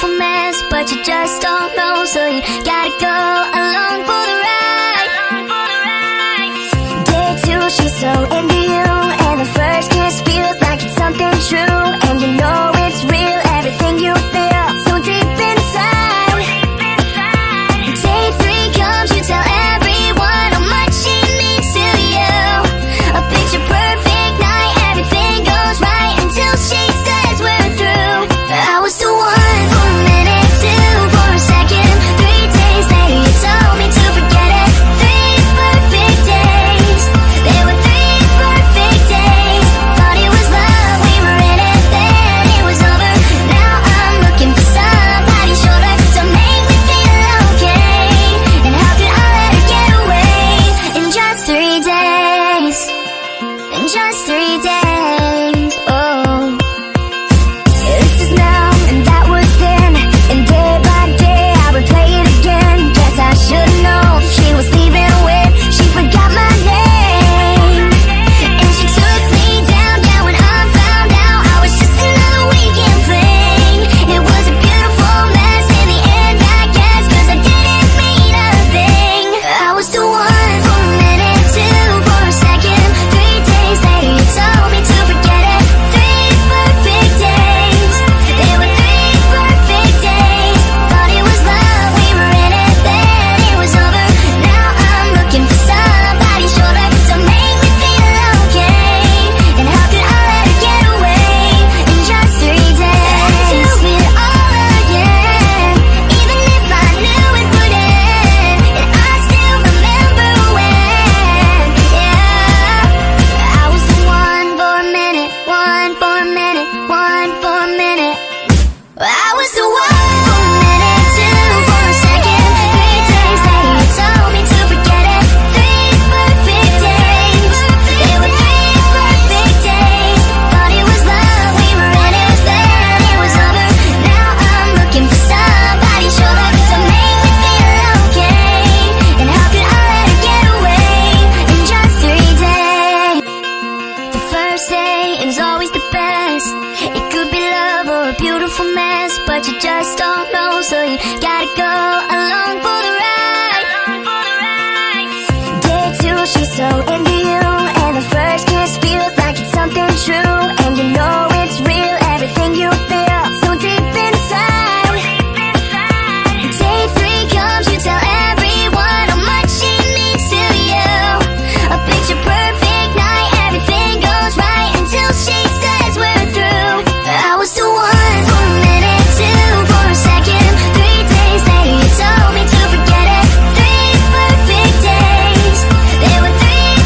beautiful mess, but you just don't know, so you gotta go along for the ride. Day two, she's so into you, and the first kiss feels like it's something true, and you know it's real, everything you feel so deep inside. Day three comes, you tell everyone how much she means to you. A picture perfect night, everything goes right until she says we're through. I was the one for a minute, two for a second, 3 days later you told me to forget it. 3 perfect days, there were 3 perfect days. Thought it was love, we were in it, then it was over. Now I'm looking for somebody shorter to make me feel okay. And how could I let her get away in just 3 days? In just 3 days, oh. This is now, and that was then, and day by day I would play it again. Guess I should've known she was leaving when she forgot my name. And she took me down, yeah, when I found out I was just another weekend fling. It was a beautiful mess in the end, I guess, 'cause I didn't mean a thing. I was the one for a minute, 2 for a second, 3 days later you told me to forget it. 3 perfect days, there were 3 perfect days. Thought it was love, we were in it, then it was over. Now I'm looking for somebody shorter to make me feel okay. And how could I let her get away in just 3 days? Do it all again, even if I knew it would end. And I still remember when, yeah. I was the one for a minute, one for a minute, one for a minute. I was the one for a minute, 2 for a second, 3 days later you told me to forget it. 3 perfect days, there were 3 perfect days. Thought it was love, we were in it, then it was over. Now I'm looking for somebody shorter to make me feel okay. And how could I let her get away in just 3 days? The first day is always the best. It could be love or a beautiful mess, but you just don't know, so you gotta go along for the ride. Day two, she's so into you, and the first kiss feels like it's something true, and you know it's real, everything you feel so deep inside. Day three comes, you tell everyone how much she means to you. A picture perfect night, everything goes right until she says we're through. I was the one for a minute, 2 for a second, 3 days later you told me to forget it. 3 perfect days, there were 3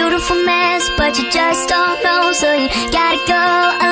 beautiful mess, but you just don't know. So you gotta go